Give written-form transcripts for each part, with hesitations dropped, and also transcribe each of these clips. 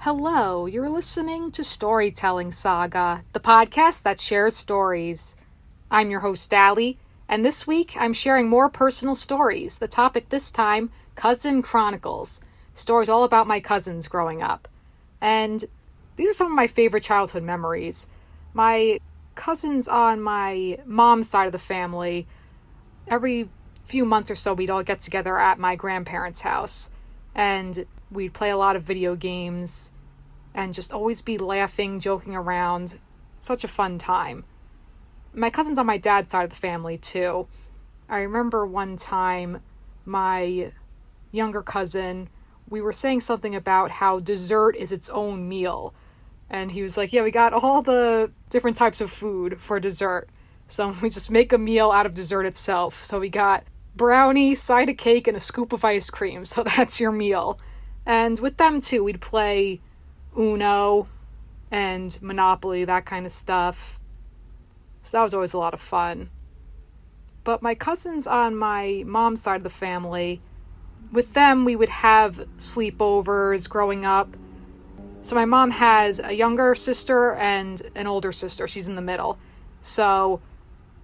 Hello, you're listening to Storytelling Saga, the podcast that shares stories. I'm your host, Allie, and this week I'm sharing more personal stories. The topic this time, Cousin Chronicles. Stories all about my cousins growing up. And these are some of my favorite childhood memories. My cousins on my mom's side of the family, every few months or so we'd all get together at my grandparents' house. And we'd play a lot of video games and just always be laughing, joking around. Such a fun time. My cousins on my dad's side of the family, too. I remember one time my younger cousin, we were saying something about how dessert is its own meal. And he was like, yeah, we got all the different types of food for dessert. So we just make a meal out of dessert itself. So we got brownie, side of cake, and a scoop of ice cream. So that's your meal. And with them, too, we'd play Uno and Monopoly, that kind of stuff. So that was always a lot of fun. But my cousins on my mom's side of the family, with them, we would have sleepovers growing up. So my mom has a younger sister and an older sister. She's in the middle. So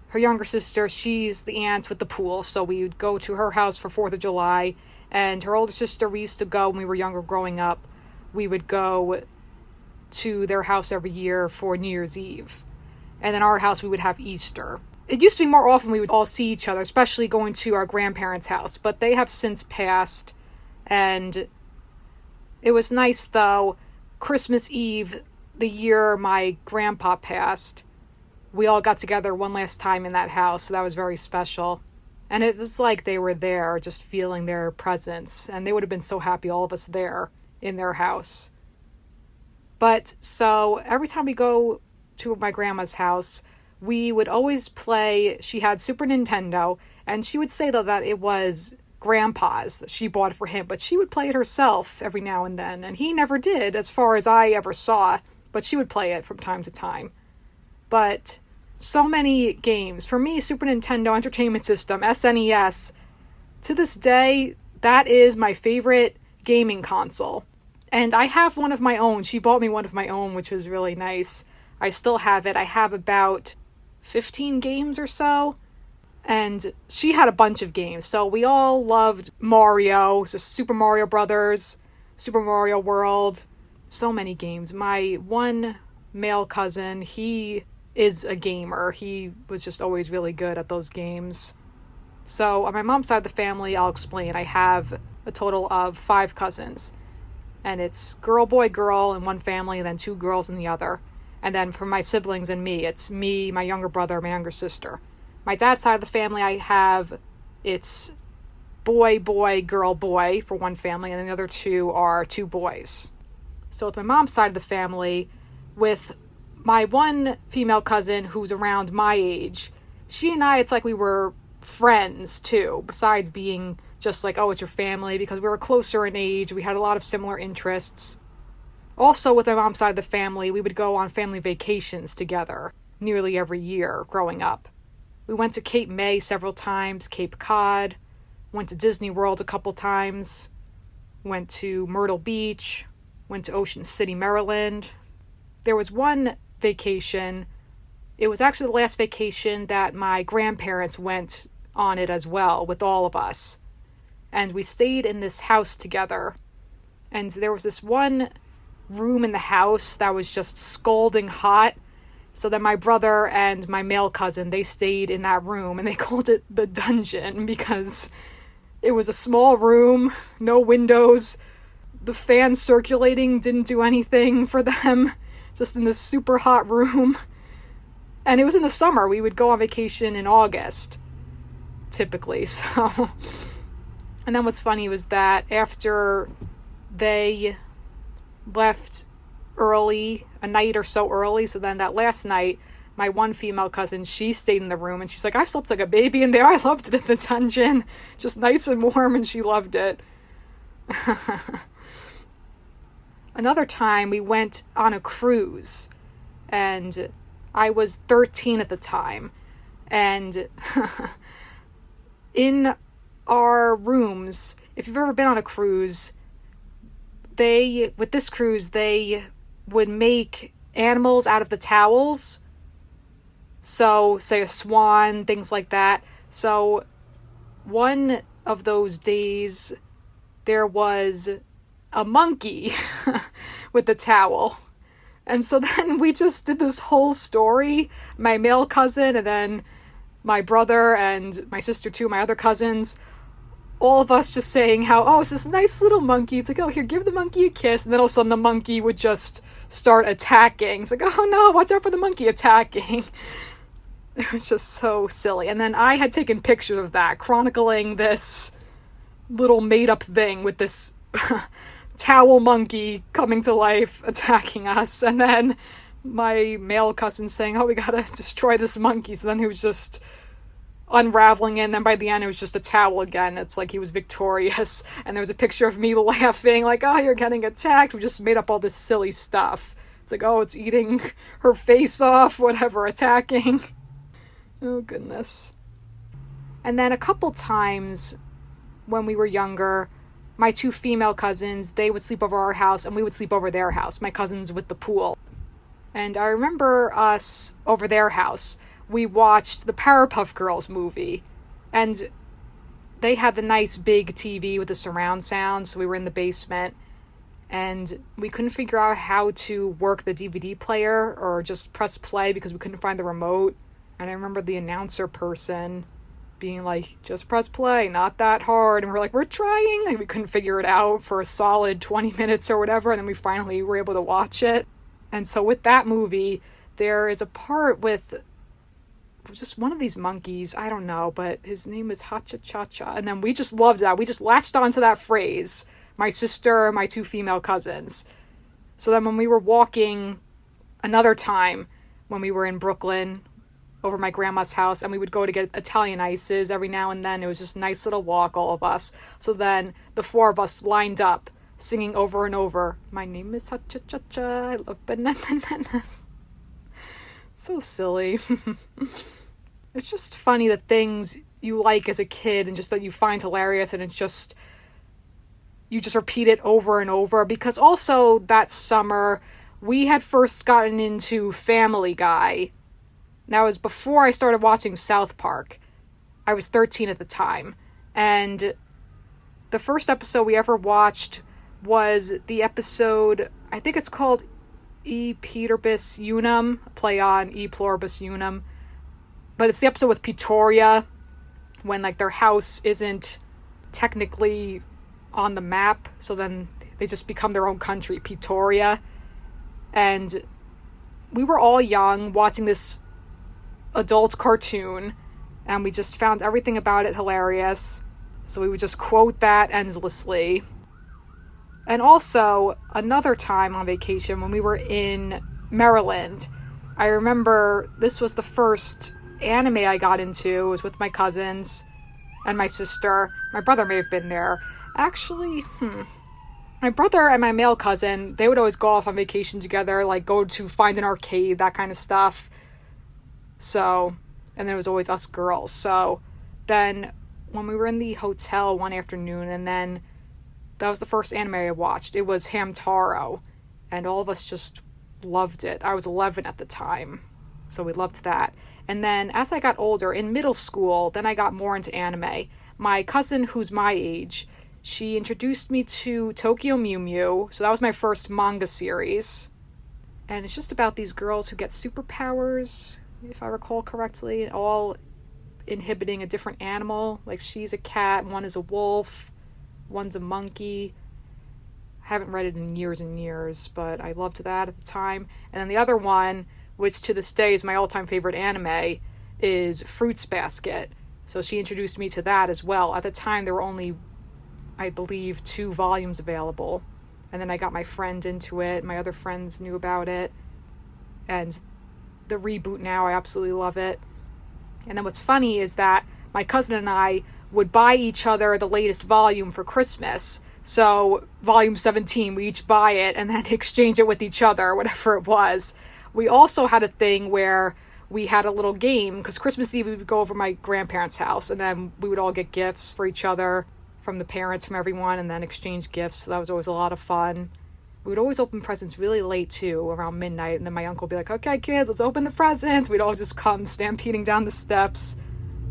her younger sister, she's the aunt with the pool. So we would go to her house for 4th of July. And her older sister, we used to go when we were younger growing up. We would go to their house every year for New Year's Eve. And in our house, we would have Easter. It used to be more often we would all see each other, especially going to our grandparents' house. But they have since passed. And it was nice, though. Christmas Eve, the year my grandpa passed, we all got together one last time in that house. So that was very special. And it was like they were there, just feeling their presence. And they would have been so happy, all of us there in their house. But so every time we go to my grandma's house, we would always play. She had Super Nintendo. And she would say, though, that it was Grandpa's that she bought for him. But she would play it herself every now and then. And he never did, as far as I ever saw. But she would play it from time to time. But so many games. For me, Super Nintendo Entertainment System, SNES, to this day, that is my favorite gaming console. And I have one of my own. She bought me one of my own, which was really nice. I still have it. I have about 15 games or so. And she had a bunch of games. So we all loved Mario, so Super Mario Brothers, Super Mario World, so many games. My one male cousin, he is a gamer. He was just always really good at those games. So on my mom's side of the family, I'll explain. I have a total of 5 cousins. And it's girl, boy, girl in one family, and then 2 girls in the other. And then for my siblings and me, it's me, my younger brother, my younger sister. My dad's side of the family, it's boy, boy, girl, boy for one family, and then the other 2 are 2 boys. So with my mom's side of the family, with my one female cousin who's around my age, she and I, it's like we were friends too, besides being just like, oh, it's your family, because we were closer in age, we had a lot of similar interests. Also, with my mom's side of the family, we would go on family vacations together nearly every year growing up. We went to Cape May several times, Cape Cod, went to Disney World a couple times, went to Myrtle Beach, went to Ocean City, Maryland. There was one vacation, it was actually the last vacation that my grandparents went on it as well, with all of us. And we stayed in this house together. And there was this one room in the house that was just scalding hot. So then my brother and my male cousin, they stayed in that room, and they called it the dungeon because it was a small room, no windows. The fan circulating didn't do anything for them, just in this super hot room. And it was in the summer. We would go on vacation in August, typically. So, and then what's funny was that after they left early, a night or so early, so then that last night, my one female cousin, she stayed in the room, and she's like, I slept like a baby in there. I loved it in the dungeon. Just nice and warm, and she loved it. Another time, we went on a cruise, and I was 13 at the time, and in our rooms, if you've ever been on a cruise, with this cruise, they would make animals out of the towels. So, say a swan, things like that. So, one of those days, there was a monkey with the towel. And so then we just did this whole story, my male cousin, and then my brother and my sister too, my other cousins, all of us just saying how, oh, it's this nice little monkey. It's like, oh, here, give the monkey a kiss. And then all of a sudden the monkey would just start attacking. It's like, oh no, watch out for the monkey attacking. It was just so silly. And then I had taken pictures of that, chronicling this little made-up thing with this towel monkey coming to life, attacking us. And then my male cousin saying, oh, we gotta destroy this monkey. So then he was just unraveling it, and then by the end it was just a towel again. It's like he was victorious. And there was a picture of me laughing, like, oh, you're getting attacked. We just made up all this silly stuff. It's like, oh, it's eating her face off, whatever, attacking. Oh, goodness. And then a couple times when we were younger, my two female cousins, they would sleep over our house and we would sleep over their house, my cousins with the pool. And I remember us over their house, we watched the Powerpuff Girls movie. And they had the nice big TV with the surround sound, so we were in the basement. And we couldn't figure out how to work the DVD player or just press play because we couldn't find the remote. And I remember the announcer person being like, just press play, not that hard. And we're like, we're trying. And we couldn't figure it out for a solid 20 minutes or whatever. And then we finally were able to watch it. And so with that movie, there is a part with just one of these monkeys. I don't know, but his name is Hacha-Cha-Cha. And then we just loved that. We just latched onto that phrase. My sister, my two female cousins. So then when we were walking another time, when we were in Brooklyn, over my grandma's house, and we would go to get Italian ices every now and then. It was just a nice little walk, all of us. So then the four of us lined up, singing over and over, my name is Cha-Cha-Cha, I love bananas. So silly. It's just funny the things you like as a kid and just that you find hilarious, and it's just, you just repeat it over and over. Because also that summer, we had first gotten into Family Guy. That was before I started watching South Park. I was 13 at the time. And the first episode we ever watched was the episode, I think it's called E Pluribus Unum, play on E Pluribus Unum. But it's the episode with Pretoria, when like their house isn't technically on the map, so then they just become their own country, Pretoria. And we were all young watching this adult cartoon, and we just found everything about it hilarious. So we would just quote that endlessly. And also, another time on vacation when we were in Maryland, I remember this was the first anime I got into. It was with my cousins and my sister. My brother may have been there. Actually, my brother and my male cousin, they would always go off on vacation together, like go to find an arcade, that kind of stuff. So, and then it was always us girls. So then when we were in the hotel one afternoon, and then that was the first anime I watched. It was Hamtaro, and all of us just loved it. I was 11 at the time, so we loved that. And then as I got older, in middle school, then I got more into anime. My cousin, who's my age, she introduced me to Tokyo Mew Mew, so that was my first manga series. And it's just about these girls who get superpowers, if I recall correctly, all inhibiting a different animal. Like she's a cat, one is a wolf, one's a monkey. I haven't read it in years and years, but I loved that at the time. And then the other one, which to this day is my all-time favorite anime, is Fruits Basket. So she introduced me to that as well. At the time, there were only, I believe, 2 volumes available. And then I got my friend into it. My other friends knew about it. And the reboot now, I absolutely love it. And then what's funny is that my cousin and I would buy each other the latest volume for Christmas. So volume 17, we each buy it and then exchange it with each other, whatever it was. We also had a thing where we had a little game, because Christmas Eve we would go over my grandparents' house, and then we would all get gifts for each other. from the parents, from everyone, and then exchange gifts. So that was always a lot of fun. We would always open presents really late too, around midnight, and then my uncle would be like, okay kids, let's open the presents. We'd all just come stampeding down the steps.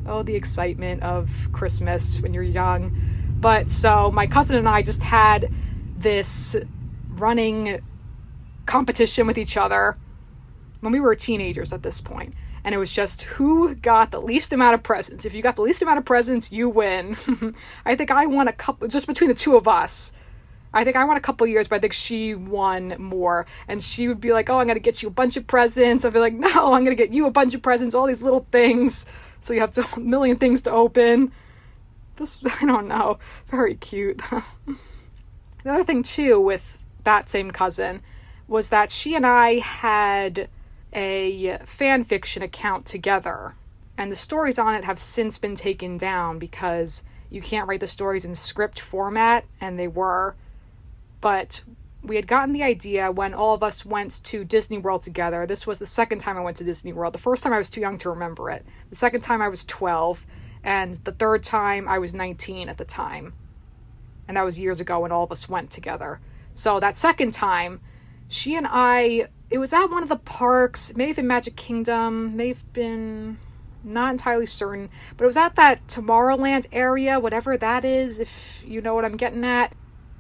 Oh, the excitement of Christmas when you're young. But so my cousin and I just had this running competition with each other when we were teenagers at this point. And it was just who got the least amount of presents. If you got the least amount of presents, you win. I think I won a couple, just between the two of us. I think I won a couple years, but I think she won more. And she would be like, oh, I'm going to get you a bunch of presents. I'd be like, no, I'm going to get you a bunch of presents, all these little things. So you have a million things to open. Just, I don't know, very cute. The other thing, too, with that same cousin was that she and I had a fan fiction account together. And the stories on it have since been taken down because you can't write the stories in script format, and they were. But we had gotten the idea when all of us went to Disney World together. This was the second time I went to Disney World. The first time I was too young to remember it. The second time I was 12. And the third time I was 19 at the time. And that was years ago when all of us went together. So that second time, she and I, it was at one of the parks, may have been Magic Kingdom, may have been, not entirely certain, but it was at that Tomorrowland area, whatever that is, if you know what I'm getting at.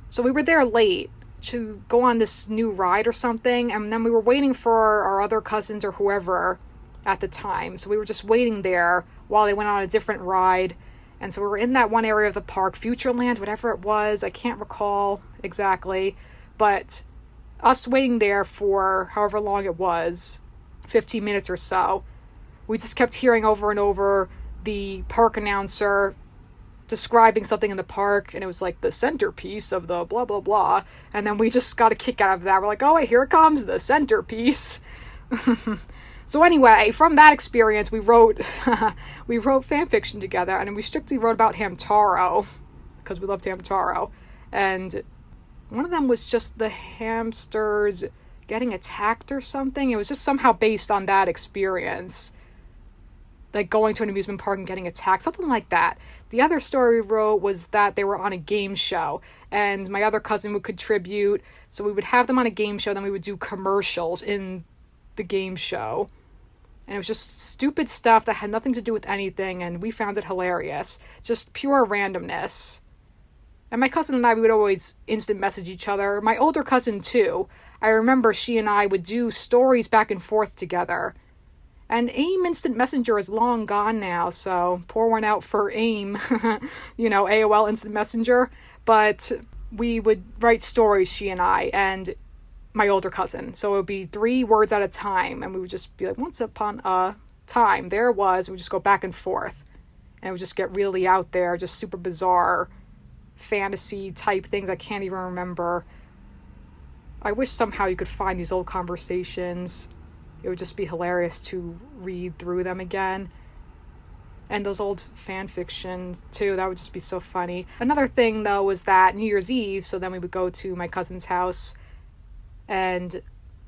So we were there late to go on this new ride or something, and then we were waiting for our other cousins or whoever at the time. So we were just waiting there while they went on a different ride. And so we were in that one area of the park, Futureland, whatever it was, I can't recall exactly, but us waiting there for however long it was, 15 minutes or so, we just kept hearing over and over the park announcer describing something in the park, and it was like the centerpiece of the blah, blah, blah. And then we just got a kick out of that. We're like, oh, wait, here it comes, the centerpiece. So anyway, from that experience, we wrote fan fiction together, and we strictly wrote about Hamtaro, because we loved Hamtaro. And one of them was just the hamsters getting attacked or something. It was just somehow based on that experience. Like going to an amusement park and getting attacked, something like that. The other story we wrote was that they were on a game show, and my other cousin would contribute. So we would have them on a game show, then we would do commercials in the game show. And it was just stupid stuff that had nothing to do with anything, and we found it hilarious. Just pure randomness. And my cousin and I, we would always instant message each other. My older cousin, too. I remember she and I would do stories back and forth together. And AIM Instant Messenger is long gone now, so pour one out for AIM. AOL Instant Messenger. But we would write stories, she and I, and my older cousin. So it would be 3 words at a time, and we would just be like, once upon a time, there it was. We would just go back and forth. And it would just get really out there, just super bizarre fantasy type things I can't even remember. I wish somehow you could find these old conversations. It would just be hilarious to read through them again. And those old fan fictions too, that would just be so funny. Another thing though was that New Year's Eve, so then we would go to my cousin's house, and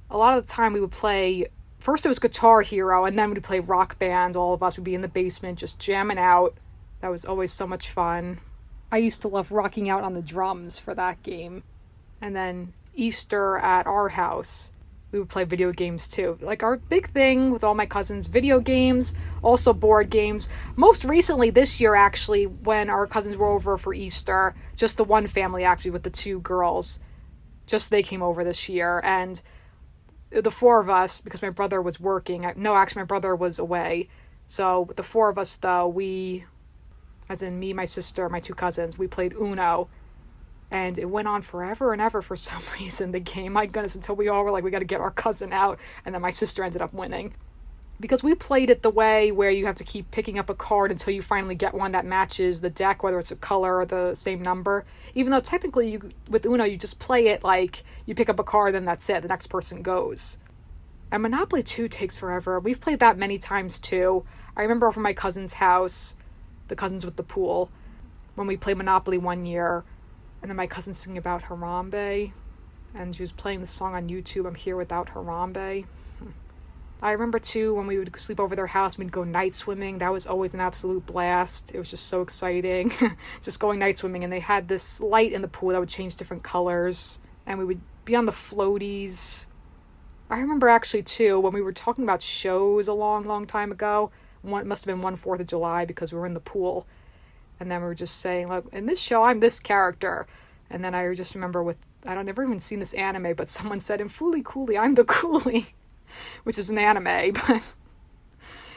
a lot of the time we would play, first it was Guitar Hero, and then we'd play Rock Band. All of us would be in the basement just jamming out. That was always so much fun. I used to love rocking out on the drums for that game. And then Easter at our house, we would play video games too. Like our big thing with all my cousins, video games, also board games. Most recently this year, actually, when our cousins were over for Easter, just the one family actually with the 2 girls, just they came over this year. And the 4 of us, because my brother was working, my brother was away. So with the 4 of us though, we, as in me, my sister, my 2 cousins, we played Uno. And it went on forever and ever for some reason, the game. My goodness, until we all were like, we got to get our cousin out. And then my sister ended up winning. Because we played it the way where you have to keep picking up a card until you finally get one that matches the deck, whether it's a color or the same number. Even though technically with Uno, you just play it like you pick up a card, then that's it. The next person goes. And Monopoly 2 takes forever. We've played that many times too. I remember over my cousin's house, the cousins with the pool, when we played Monopoly one year, and then my cousin singing about Harambe, and she was playing the song on YouTube, I'm Here Without Harambe. I remember too when we would sleep over their house, we'd go night swimming. That was always an absolute blast. It was just so exciting. Just going night swimming, and they had this light in the pool that would change different colors, and we would be on the floaties. I remember actually too when we were talking about shows a long time ago. It must have been 4th of July because we were in the pool, and then we were just saying, like, in this show I'm this character, and then I just remember I've never even seen this anime, but someone said in Fooly Cooly I'm the coolie, which is an anime, but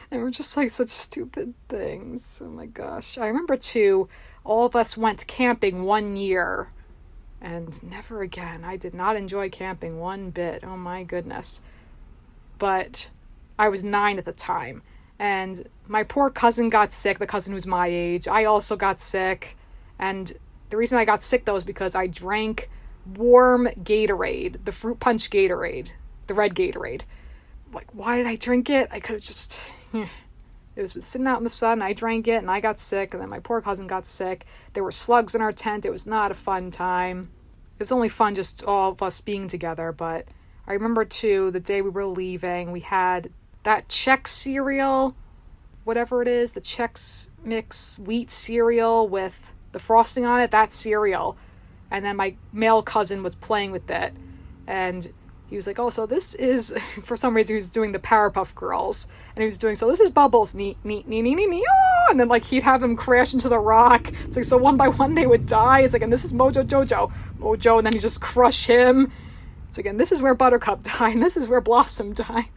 and we're just like such stupid things. Oh my gosh. I remember too, all of us went camping one year, and never again. I did not enjoy camping one bit. Oh my goodness. But I was 9 at the time, and my poor cousin got sick, the cousin who's my age. I also got sick, and the reason I got sick though is because I drank warm Gatorade, the fruit punch Gatorade, the red Gatorade. Like, why did I drink it? I could have just... It was sitting out in the sun, I drank it, and I got sick, and then my poor cousin got sick. There were slugs in our tent. It was not a fun time. It was only fun just all of us being together, but I remember, too, the day we were leaving, we had that Chex cereal, whatever it is, the Chex Mix wheat cereal with the frosting on it, that cereal. And then my male cousin was playing with it, and he was like, oh, so this is, for some reason, he was doing the Powerpuff Girls. And he was doing, so this is Bubbles, nee, oh! And then, like, he'd have them crash into the rock. It's like, so one by one they would die. It's like, and this is Mojo, and then you just crush him. It's like, and this is where Buttercup died, and this is where Blossom died.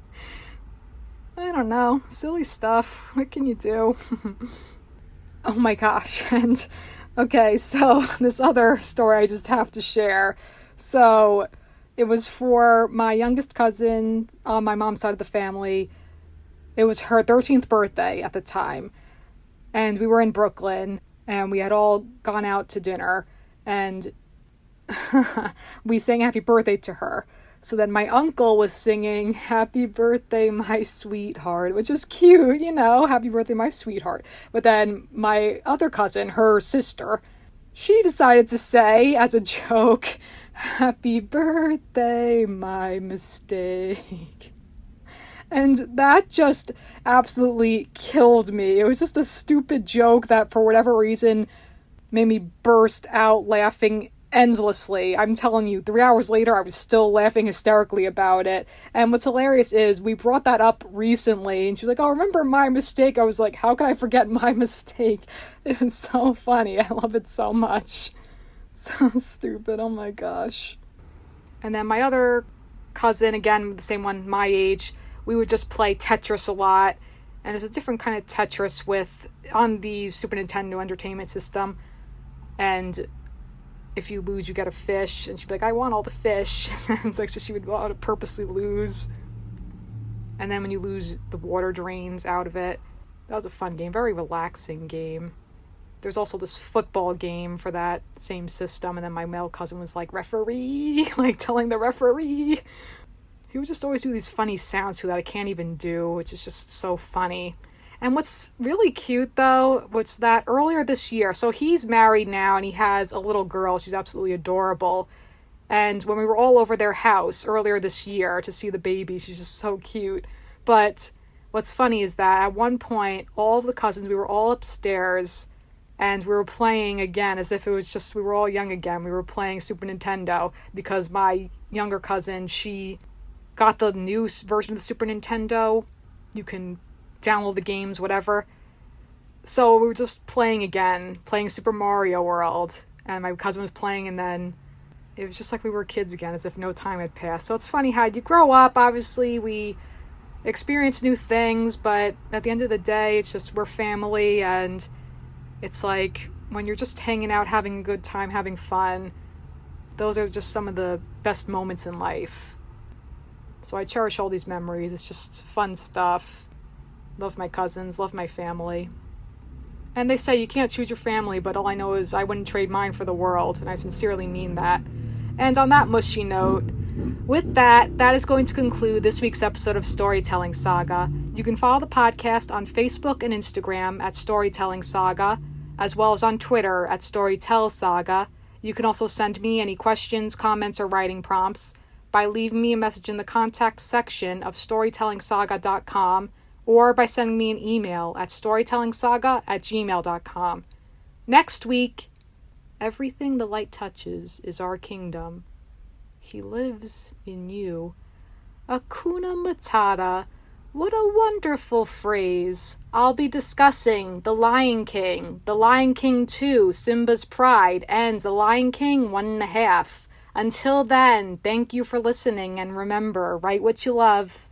I don't know. Silly stuff. What can you do? Oh my gosh. And, okay, so this other story I just have to share. So... it was for my youngest cousin on my mom's side of the family. It was her 13th birthday at the time. And we were in Brooklyn, and we had all gone out to dinner, and we sang happy birthday to her. So then my uncle was singing happy birthday, my sweetheart, which is cute, happy birthday, my sweetheart. But then my other cousin, her sister, she decided to say, as a joke, happy birthday, my mistake. And that just absolutely killed me. It was just a stupid joke that, for whatever reason, made me burst out laughing endlessly. I'm telling you, 3 hours later, I was still laughing hysterically about it. And what's hilarious is we brought that up recently, and she was like, oh, remember my mistake? I was like, how could I forget my mistake? It was so funny. I love it so much. So stupid. Oh my gosh. And then my other cousin, again, the same one, my age, we would just play Tetris a lot. And it's a different kind of Tetris on the Super Nintendo Entertainment System. And if you lose, you get a fish. And she'd be like, I want all the fish. And it's like, so she would go out to purposely lose. And then when you lose, the water drains out of it. That was a fun game. Very relaxing game. There's also this football game for that same system, and then my male cousin was like, referee, like telling the referee. He would just always do these funny sounds too that I can't even do, which is just so funny. And what's really cute, though, was that earlier this year, so he's married now, and he has a little girl. She's absolutely adorable. And when we were all over their house earlier this year to see the baby, she's just so cute. But what's funny is that at one point, all of the cousins, we were all upstairs, and we were playing again as if it was just, we were all young again. We were playing Super Nintendo because my younger cousin, she got the new version of the Super Nintendo. You can download the games, whatever. So we were just playing again, playing Super Mario World. And my cousin was playing, and then it was just like we were kids again, as if no time had passed. So it's funny how you grow up, obviously we experience new things, but at the end of the day, it's just we're family, and it's like when you're just hanging out, having a good time, having fun, those are just some of the best moments in life. So I cherish all these memories. It's just fun stuff. Love my cousins, love my family. And they say you can't choose your family, but all I know is I wouldn't trade mine for the world, and I sincerely mean that. And on that mushy note, with that is going to conclude this week's episode of Storytelling Saga. You can follow the podcast on Facebook and Instagram at Storytelling Saga, as well as on Twitter at Storytell Saga. You can also send me any questions, comments, or writing prompts by leaving me a message in the contact section of storytellingsaga.com or by sending me an email at storytellingsaga@gmail.com. Next week, everything the light touches is our kingdom. He lives in you. Hakuna Matata. What a wonderful phrase. I'll be discussing The Lion King, The Lion King 2, Simba's Pride, and The Lion King 1.5. Until then, thank you for listening, and remember, write what you love.